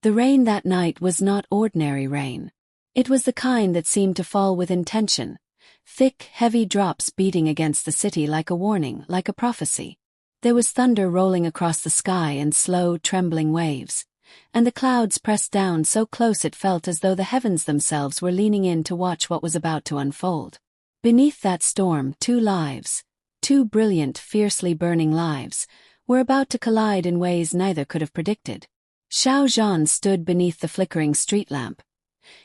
The rain that night was not ordinary rain. It was the kind that seemed to fall with intention, thick, heavy drops beating against the city like a warning, like a prophecy. There was thunder rolling across the sky in slow, trembling waves, and the clouds pressed down so close it felt as though the heavens themselves were leaning in to watch what was about to unfold. Beneath that storm, two lives, two brilliant, fiercely burning lives, were about to collide in ways neither could have predicted. Xiao Zhan stood beneath the flickering street lamp,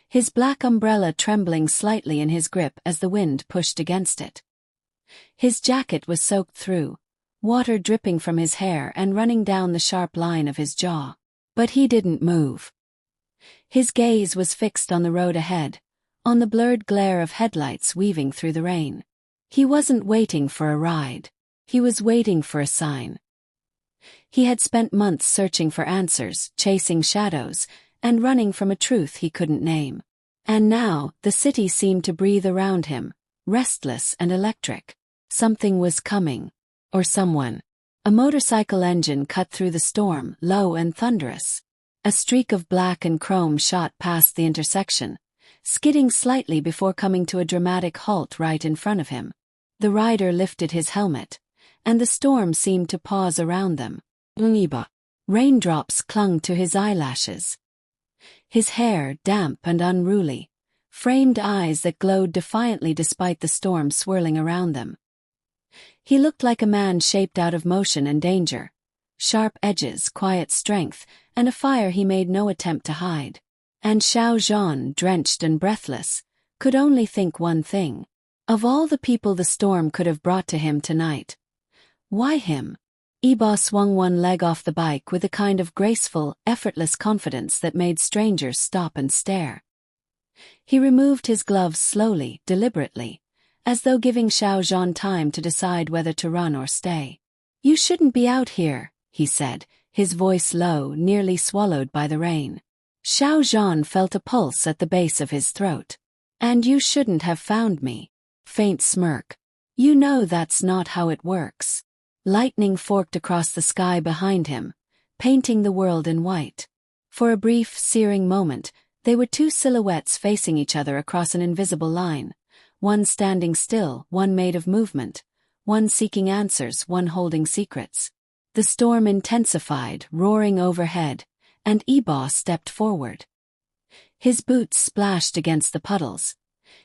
his black umbrella trembling slightly in his grip as the wind pushed against it. His jacket was soaked through, water dripping from his hair and running down the sharp line of his jaw. But he didn't move. His gaze was fixed on the road ahead, on the blurred glare of headlights weaving through the rain. He wasn't waiting for a ride. He was waiting for a sign. He had spent months searching for answers, chasing shadows, and running from a truth he couldn't name. And now, the city seemed to breathe around him, restless and electric. Something was coming. Or someone. A motorcycle engine cut through the storm, low and thunderous. A streak of black and chrome shot past the intersection, skidding slightly before coming to a dramatic halt right in front of him. The rider lifted his helmet, and the storm seemed to pause around them. Yibo. Raindrops clung to his eyelashes. His hair, damp and unruly, framed eyes that glowed defiantly despite the storm swirling around them. He looked like a man shaped out of motion and danger. Sharp edges, quiet strength, and a fire he made no attempt to hide. And Xiao Zhan, drenched and breathless, could only think one thing. Of all the people the storm could have brought to him tonight, why him? Yibo swung one leg off the bike with a kind of graceful, effortless confidence that made strangers stop and stare. He removed his gloves slowly, deliberately, as though giving Xiao Zhan time to decide whether to run or stay. "You shouldn't be out here," he said, his voice low, nearly swallowed by the rain. Xiao Zhan felt a pulse at the base of his throat. "And you shouldn't have found me." Faint smirk. "You know that's not how it works." Lightning forked across the sky behind him, painting the world in white. For a brief, searing moment, they were two silhouettes facing each other across an invisible line. One standing still, one made of movement, one seeking answers, one holding secrets. The storm intensified, roaring overhead, and Yibo stepped forward. His boots splashed against the puddles,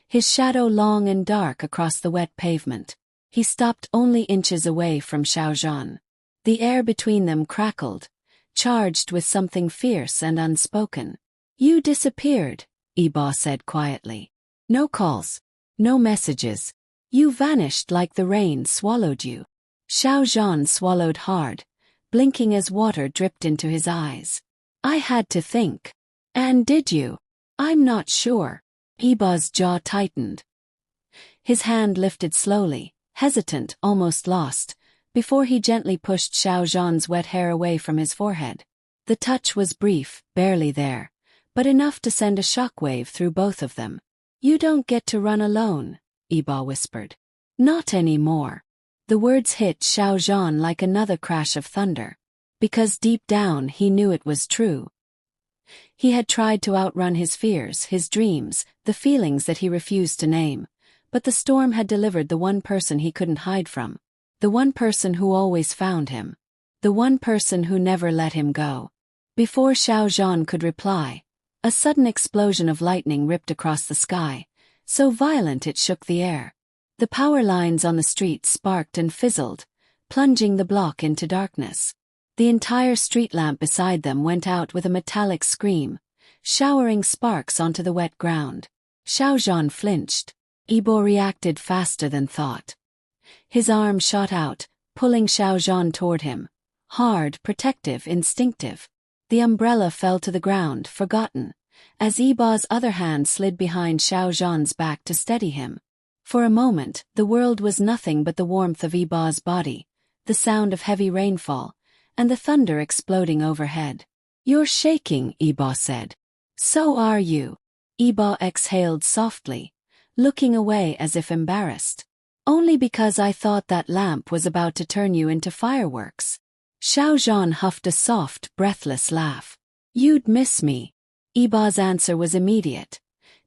his shadow long and dark across the wet pavement. He stopped only inches away from Xiao Zhan. The air between them crackled, charged with something fierce and unspoken. "You disappeared," Yibo said quietly. "No calls. No messages. You vanished like the rain swallowed you." Xiao Zhan swallowed hard, blinking as water dripped into his eyes. "I had to think." "And did you?" "I'm not sure." Yibo's jaw tightened. His hand lifted slowly, hesitant, almost lost, before he gently pushed Xiao Zhan's wet hair away from his forehead. The touch was brief, barely there, but enough to send a shockwave through both of them. "You don't get to run alone," Yibo whispered. "Not anymore." The words hit Xiao Zhan like another crash of thunder. Because deep down he knew it was true. He had tried to outrun his fears, his dreams, the feelings that he refused to name. But the storm had delivered the one person he couldn't hide from. The one person who always found him. The one person who never let him go. Before Xiao Zhan could reply, a sudden explosion of lightning ripped across the sky, so violent it shook the air. The power lines on the street sparked and fizzled, plunging the block into darkness. The entire street lamp beside them went out with a metallic scream, showering sparks onto the wet ground. Xiao Zhan flinched. Yibo reacted faster than thought. His arm shot out, pulling Xiao Zhan toward him. Hard, protective, instinctive. The umbrella fell to the ground, forgotten, as Yibo's other hand slid behind Xiao Zhan's back to steady him. For a moment, the world was nothing but the warmth of Yibo's body, the sound of heavy rainfall, and the thunder exploding overhead. "You're shaking," Yibo said. "So are you." Yibo exhaled softly, looking away as if embarrassed. "Only because I thought that lamp was about to turn you into fireworks." Xiao Zhan huffed a soft, breathless laugh. You'd miss me. Yibo's answer was immediate.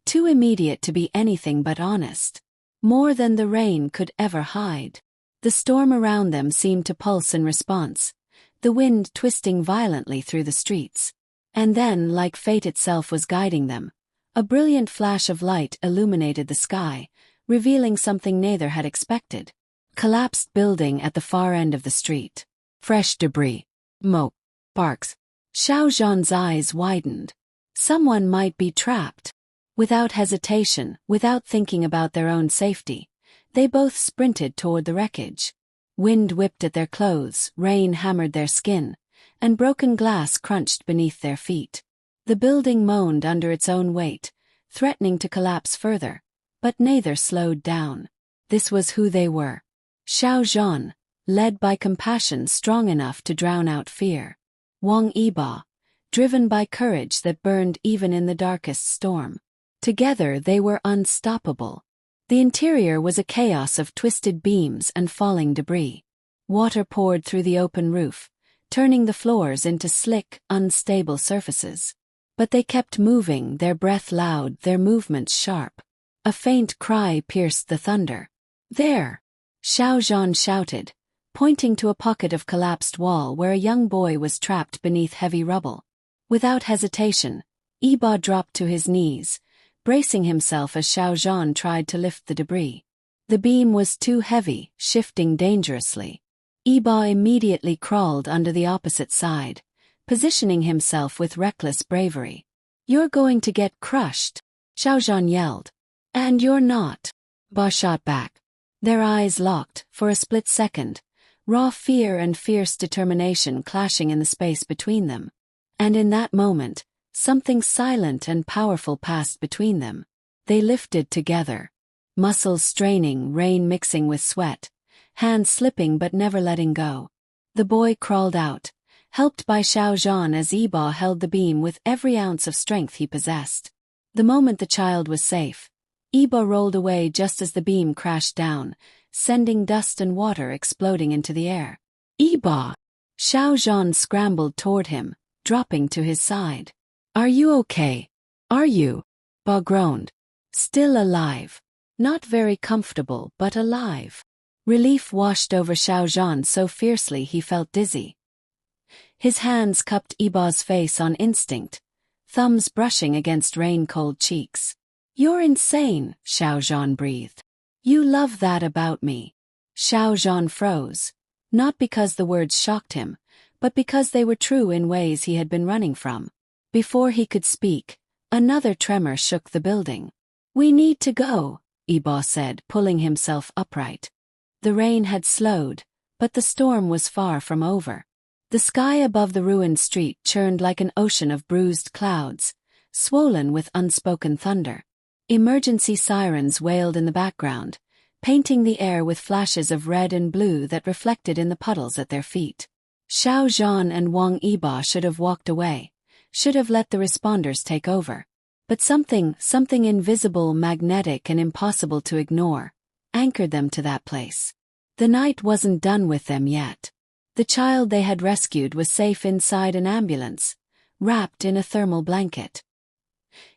Too immediate to be anything but honest. More than the rain could ever hide. The storm around them seemed to pulse in response, the wind twisting violently through the streets. And then, like fate itself was guiding them, a brilliant flash of light illuminated the sky, revealing something neither had expected. Collapsed building at the far end of the street. Fresh debris. Smoke. Sparks. Xiao Zhan's eyes widened. Someone might be trapped. Without hesitation, without thinking about their own safety, they both sprinted toward the wreckage. Wind whipped at their clothes, rain hammered their skin, and broken glass crunched beneath their feet. The building moaned under its own weight, threatening to collapse further, but neither slowed down. This was who they were. Xiao Zhan, led by compassion strong enough to drown out fear. Wang Yibo, driven by courage that burned even in the darkest storm. Together they were unstoppable. The interior was a chaos of twisted beams and falling debris. Water poured through the open roof, turning the floors into slick, unstable surfaces. But they kept moving, their breath loud, their movements sharp. A faint cry pierced the thunder. There! Xiao Zhan shouted, pointing to a pocket of collapsed wall where a young boy was trapped beneath heavy rubble. Without hesitation, Yibo dropped to his knees, bracing himself as Xiao Zhan tried to lift the debris. The beam was too heavy, shifting dangerously. Yibo immediately crawled under the opposite side, positioning himself with reckless bravery. "You're going to get crushed," Xiao Zhan yelled. "And you're not," Yibo shot back. Their eyes locked, for a split second, raw fear and fierce determination clashing in the space between them. And in that moment, something silent and powerful passed between them. They lifted together. Muscles straining, rain mixing with sweat, hands slipping but never letting go. The boy crawled out, helped by Xiao Zhan as Yibo held the beam with every ounce of strength he possessed. The moment the child was safe, Yibo rolled away just as the beam crashed down, sending dust and water exploding into the air. "Yibo!" Xiao Zhan scrambled toward him, dropping to his side. "Are you okay? Are you?" Yibo groaned. Still alive. Not very comfortable, but alive. Relief washed over Xiao Zhan so fiercely he felt dizzy. His hands cupped Yibo's face on instinct, thumbs brushing against rain-cold cheeks. "You're insane," Xiao Zhan breathed. "You love that about me." Xiao Zhan froze, not because the words shocked him, but because they were true in ways he had been running from. Before he could speak, another tremor shook the building. "We need to go," Yibo said, pulling himself upright. The rain had slowed, but the storm was far from over. The sky above the ruined street churned like an ocean of bruised clouds, swollen with unspoken thunder. Emergency sirens wailed in the background, painting the air with flashes of red and blue that reflected in the puddles at their feet. Xiao Zhan and Wang Yibo should have walked away, should have let the responders take over. But something invisible, magnetic and impossible to ignore, anchored them to that place. The night wasn't done with them yet. The child they had rescued was safe inside an ambulance, wrapped in a thermal blanket.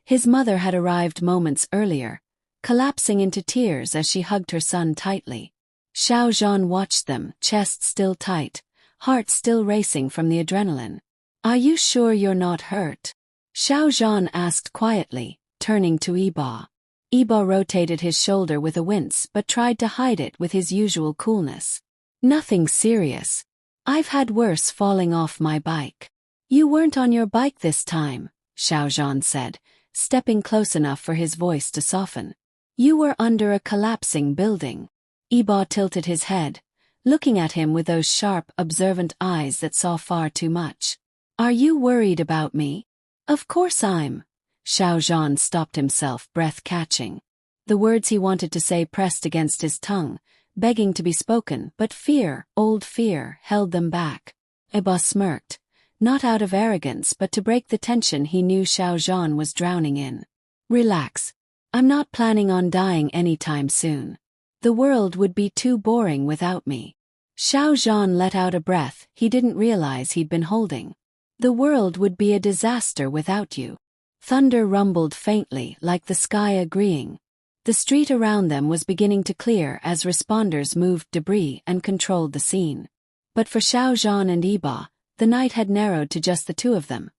His mother had arrived moments earlier, collapsing into tears as she hugged her son tightly. Xiao Zhan watched them, chest still tight, heart still racing from the adrenaline. "Are you sure you're not hurt?" Xiao Zhan asked quietly, turning to Yibo. Yibo rotated his shoulder with a wince but tried to hide it with his usual coolness. "Nothing serious. I've had worse falling off my bike." "You weren't on your bike this time," Xiao Zhan said, stepping close enough for his voice to soften. "You were under a collapsing building." Yibo tilted his head, looking at him with those sharp, observant eyes that saw far too much. "Are you worried about me?" "Of course I'm." Xiao Zhan stopped himself, breath catching. The words he wanted to say pressed against his tongue, begging to be spoken, but fear, old fear, held them back. Yibo smirked, not out of arrogance but to break the tension he knew Xiao Zhan was drowning in. "Relax. I'm not planning on dying anytime soon. The world would be too boring without me." Xiao Zhan let out a breath he didn't realize he'd been holding. The world would be a disaster without you. Thunder rumbled faintly, like the sky agreeing. The street around them was beginning to clear as responders moved debris and controlled the scene. But for Xiao Zhan and Yibo, the night had narrowed to just the two of them.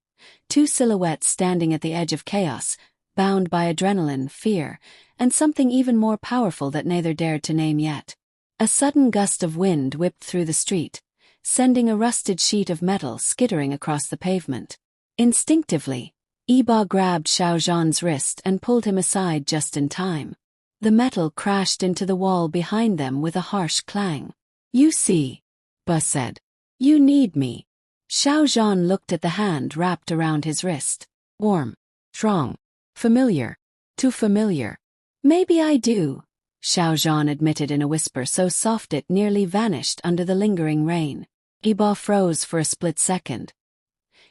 Two silhouettes standing at the edge of chaos, bound by adrenaline, fear, and something even more powerful that neither dared to name yet. A sudden gust of wind whipped through the street, sending a rusted sheet of metal skittering across the pavement. Instinctively, Yibo grabbed Xiao Zhan's wrist and pulled him aside just in time. The metal crashed into the wall behind them with a harsh clang. "You see," Yibo said. "You need me." Xiao Zhan looked at the hand wrapped around his wrist. "Warm. Strong. Familiar. Too familiar." "Maybe I do," Xiao Zhan admitted in a whisper so soft it nearly vanished under the lingering rain. Yibo froze for a split second.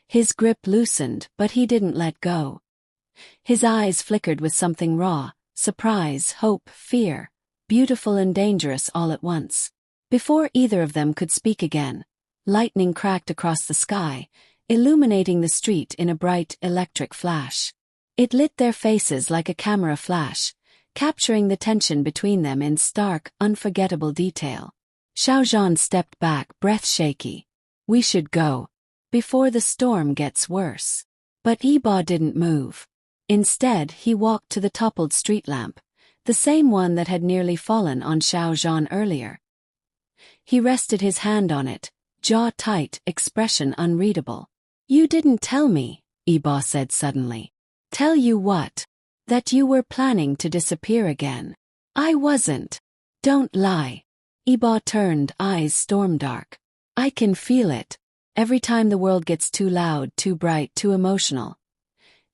His grip loosened, but he didn't let go. His eyes flickered with something raw, surprise, hope, fear, beautiful and dangerous all at once. Before either of them could speak again, lightning cracked across the sky, illuminating the street in a bright, electric flash. It lit their faces like a camera flash, capturing the tension between them in stark, unforgettable detail. Xiao Zhan stepped back, breath shaky. "We should go, before the storm gets worse." But Yibo didn't move. Instead, he walked to the toppled street lamp, the same one that had nearly fallen on Xiao Zhan earlier. He rested his hand on it, jaw tight, expression unreadable. "You didn't tell me," Yibo said suddenly. "Tell you what? That you were planning to disappear again." "I wasn't. Don't lie." Yibo turned, eyes storm-dark. "I can feel it. Every time the world gets too loud, too bright, too emotional,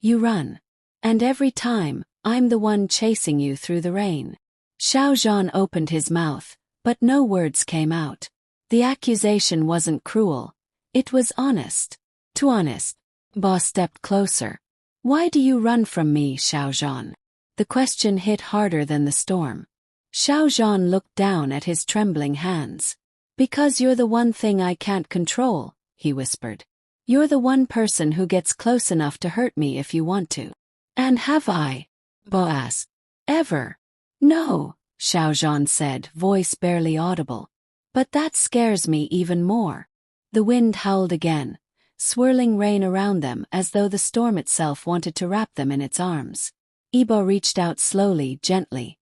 you run. And every time, I'm the one chasing you through the rain." Xiao Zhan opened his mouth, but no words came out. The accusation wasn't cruel. It was honest. Too honest. Yibo stepped closer. "Why do you run from me, Xiao Zhan?" The question hit harder than the storm. Xiao Zhan looked down at his trembling hands. "Because you're the one thing I can't control," he whispered. "You're the one person who gets close enough to hurt me if you want to." "And have I?" Yibo asked. "Ever?" "No," Xiao Zhan said, voice barely audible. "But that scares me even more." The wind howled again, swirling rain around them as though the storm itself wanted to wrap them in its arms. Yibo reached out slowly, gently,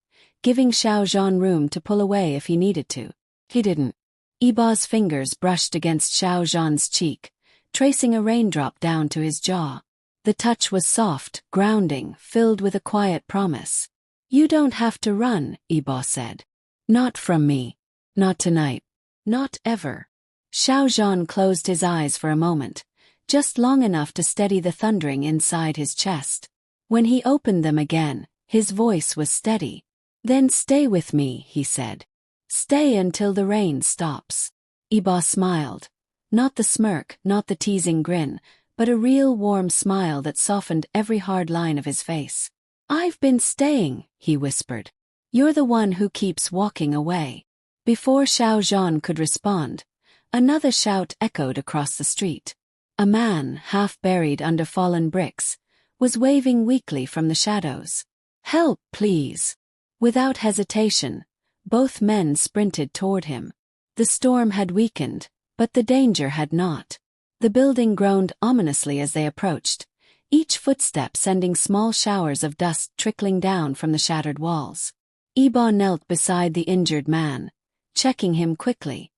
giving Xiao Zhan room to pull away if he needed to. He didn't. Yibo's fingers brushed against Xiao Zhan's cheek, tracing a raindrop down to his jaw. The touch was soft, grounding, filled with a quiet promise. "You don't have to run," Yibo said. "Not from me. Not tonight. Not ever." Xiao Zhan closed his eyes for a moment, just long enough to steady the thundering inside his chest. When he opened them again, his voice was steady. "Then stay with me," he said. "Stay until the rain stops." Yibo smiled. Not the smirk, not the teasing grin, but a real warm smile that softened every hard line of his face. "I've been staying," he whispered. "You're the one who keeps walking away." Before Xiao Zhan could respond, another shout echoed across the street. A man, half buried under fallen bricks, was waving weakly from the shadows. "Help, please." Without hesitation, both men sprinted toward him. The storm had weakened, but the danger had not. The building groaned ominously as they approached, each footstep sending small showers of dust trickling down from the shattered walls. Yibo knelt beside the injured man, checking him quickly.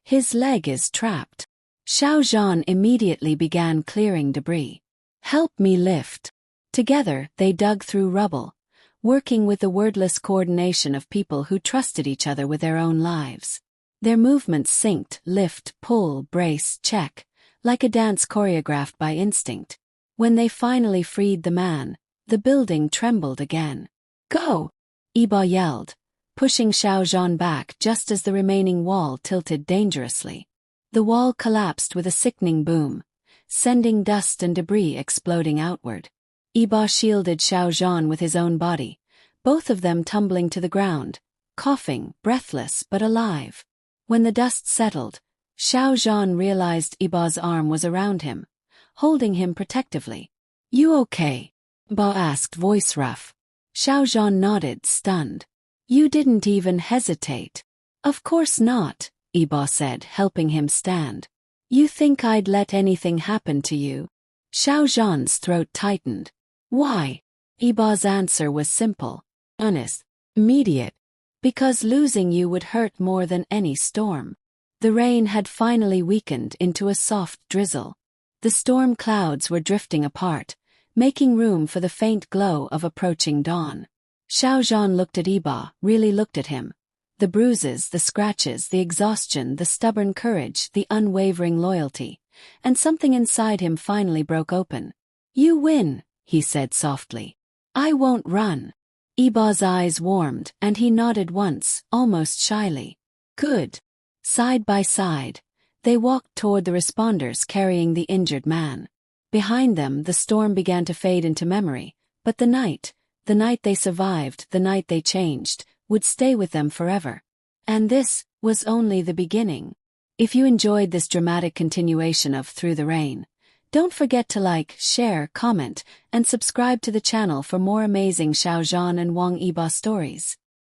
"His leg is trapped." Xiao Zhan immediately began clearing debris. "Help me lift." Together, they dug through rubble, working with the wordless coordination of people who trusted each other with their own lives. Their movements synced, lift, pull, brace, check, like a dance choreographed by instinct. When they finally freed the man, the building trembled again. "Go!" Yibo yelled, pushing Xiao Zhan back just as the remaining wall tilted dangerously. The wall collapsed with a sickening boom, sending dust and debris exploding outward. Yibo shielded Xiao Zhan with his own body, both of them tumbling to the ground, coughing, breathless but alive. When the dust settled, Xiao Zhan realized Yibo's arm was around him, holding him protectively. You okay? Ba asked, voice rough. Xiao Zhan nodded, stunned. You didn't even hesitate. Of course not, Yibo said, helping him stand. You think I'd let anything happen to you? Xiao Zhan's throat tightened. Why? Yibo's answer was simple, honest, immediate. Because losing you would hurt more than any storm. The rain had finally weakened into a soft drizzle. The storm clouds were drifting apart, making room for the faint glow of approaching dawn. Xiao Zhan looked at Yibo, really looked at him. The bruises, the scratches, the exhaustion, the stubborn courage, the unwavering loyalty. And something inside him finally broke open. You win, he said softly. I won't run. Yibo's eyes warmed, and he nodded once, almost shyly. Good. Side by side, they walked toward the responders carrying the injured man. Behind them, the storm began to fade into memory, but the night they survived, the night they changed, would stay with them forever. And this was only the beginning. If you enjoyed this dramatic continuation of Through the Rain, don't forget to like, share, comment, and subscribe to the channel for more amazing Xiao Zhan and Wang Yibo stories.